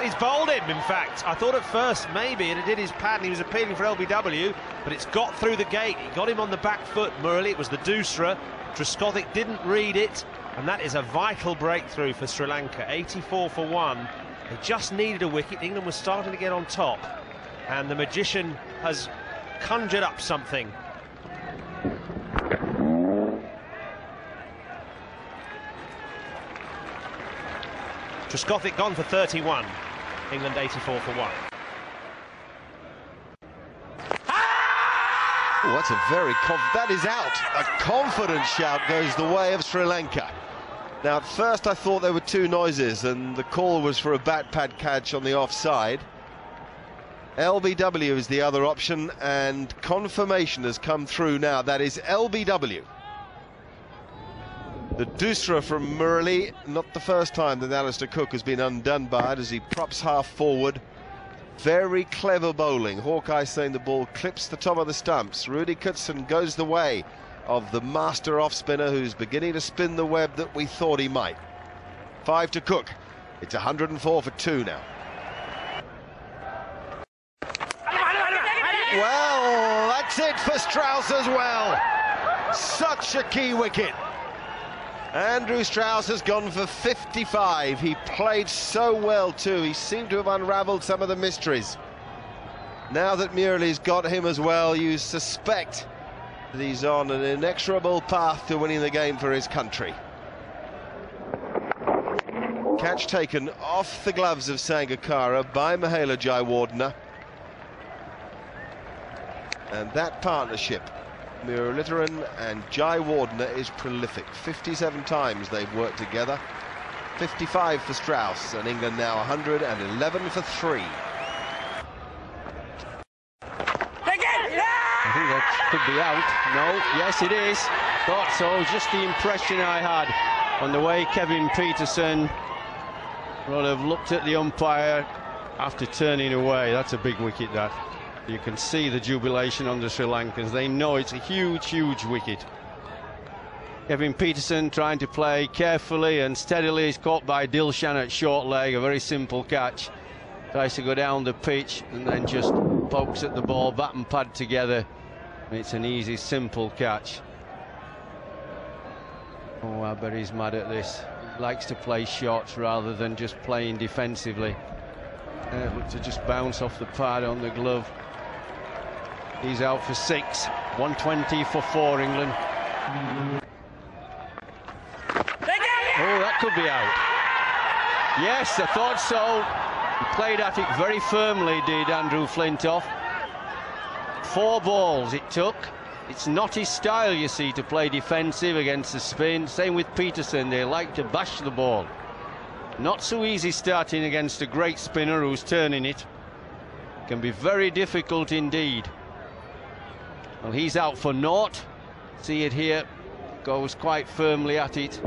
He's bowled him, in fact. I thought at first maybe it did his pad and he was appealing for LBW, but it's got through the gate. He got him on the back foot, Murali. It was the Dusra. Trescothick didn't read it, and that is a vital breakthrough for Sri Lanka. 84 for 1. They just needed a wicket. England was starting to get on top, and the magician has conjured up something. Trescothick gone for 31. England 84 for 1. Oh, that's a very that is out. A confident shout goes the way of Sri Lanka. Now, at first I thought there were two noises, and the call was for a bat pad catch on the offside. LBW is the other option, and confirmation has come through now. That is LBW. The Dusra from Murali, not the first time that Alistair Cook has been undone by it as he props half forward. Very clever bowling. Hawkeye saying the ball clips the top of the stumps. Rudy Kutson goes the way of the master off-spinner who's beginning to spin the web that we thought he might. 5 to Cook. It's 104 for 2 now. Well, that's it for Strauss as well. Such a key wicket. Andrew Strauss has gone for 55. He played so well too. He seemed to have unravelled some of the mysteries. Now that Murali's got him as well, you suspect that he's on an inexorable path to winning the game for his country. Catch taken off the gloves of Sangakkara by Mahela Jayawardene. And that partnership, Muralitharan and Jayawardene, is prolific. 57 times they've worked together. 55 for Strauss, and England now 111 for 3. I think that could be out. No, yes it is. Thought so. Just the impression I had on the way Kevin Peterson would have looked at the umpire after turning away. That's a big wicket, that. You can see the jubilation on the Sri Lankans. They know it's a huge, huge wicket. Kevin Peterson trying to play carefully and steadily. He's caught by Dilshan at short leg, a very simple catch. Tries to go down the pitch and then just pokes at the ball, bat and pad together. It's an easy, simple catch. Oh, I bet he's mad at this. He likes to play shots rather than just playing defensively. Look to just bounce off the pad on the glove. He's out for 6. 120 for 4, England. Oh, that could be out. Yes, I thought so. He played at it very firmly, did Andrew Flintoff. 4 balls it took. It's not his style, you see, to play defensive against the spin. Same with Peterson. They like to bash the ball. Not so easy starting against a great spinner who's turning it. Can be very difficult indeed. Well, he's out for naught. See it here. Goes quite firmly at it.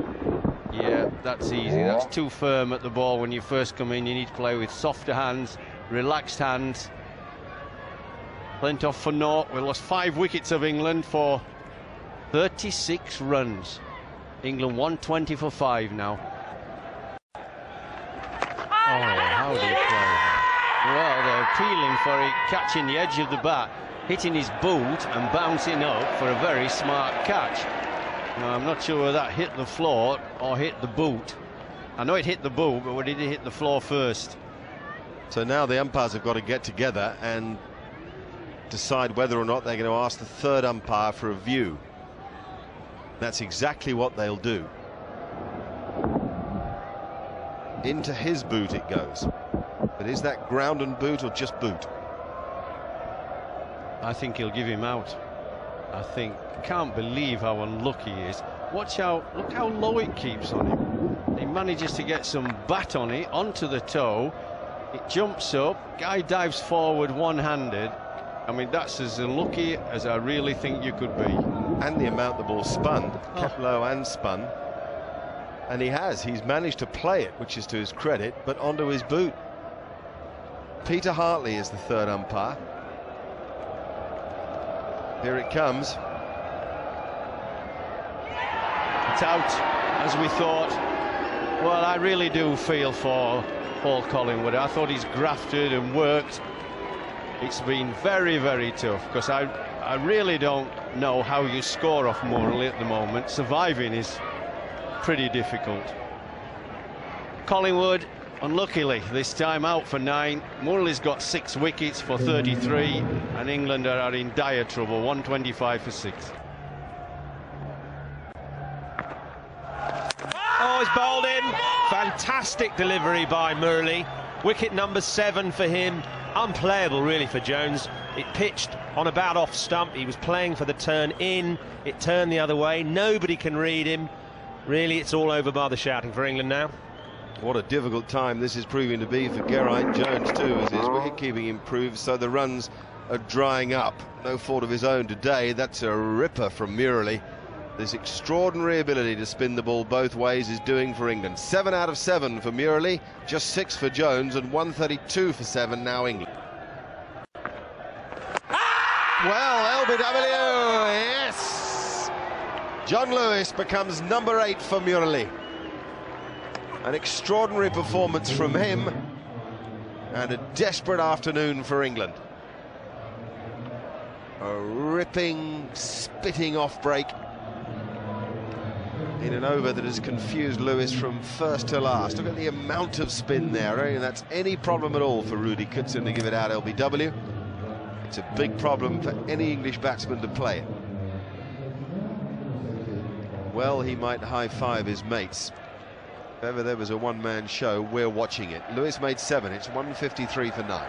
Yeah, that's easy. That's too firm at the ball when you first come in. You need to play with softer hands, relaxed hands. Flintoff for naught. We lost 5 wickets of England for 36 runs. England 120 for 5 now. Oh, how do you play? Well, they're appealing for it, catching the edge of the bat, hitting his boot and bouncing up for a very smart catch. Now, I'm not sure whether that hit the floor or hit the boot. I know it hit the boot, but did it hit the floor first? So now the umpires have got to get together and decide whether or not they're going to ask the third umpire for a view. That's exactly what they'll do. Into his boot it goes. But is that ground and boot or just boot? I think he'll give him out. Can't believe how unlucky he is. Watch out, look how low it keeps on him. He manages to get some bat on it, onto the toe. It jumps up, guy dives forward one-handed. I mean, that's as unlucky as I really think you could be. And the amount the ball spun, kept low and spun. And he's managed to play it, which is to his credit, but onto his boot. Peter Hartley is the third umpire. Here it comes. It's out, as we thought. Well, I really do feel for Paul Collingwood. I thought he's grafted and worked. It's been very, very tough, because I really don't know how you score off Murali at the moment. Surviving is pretty difficult. Collingwood, unluckily, this time out for 9. Murali's got 6 wickets for 33, and England are in dire trouble, 125 for 6. Oh, he's bowled in. Fantastic delivery by Murali. Wicket number 7 for him. Unplayable, really, for Jones. It pitched on about off stump. He was playing for the turn in. It turned the other way. Nobody can read him. Really, it's all over by the shouting for England now. What a difficult time this is proving to be for Geraint Jones too, as his wicket-keeping improves, so the runs are drying up. No fault of his own today. That's a ripper from Murali. This extraordinary ability to spin the ball both ways is doing for England. 7 out of 7 for Murali, just 6 for Jones, and 132 for 7 now England. Well, LBW, yes! John Lewis becomes number 8 for Murali. An extraordinary performance from him, and a desperate afternoon for England. A ripping, spitting off break in an over that has confused Lewis from first to last. Look at the amount of spin there. I mean, that's any problem at all for Rudy Kutsin to give it out LBW. It's a big problem for any English batsman to play it. Well, he might high-five his mates. If ever there was a one-man show, we're watching it. Lewis made 7. It's 153 for 9.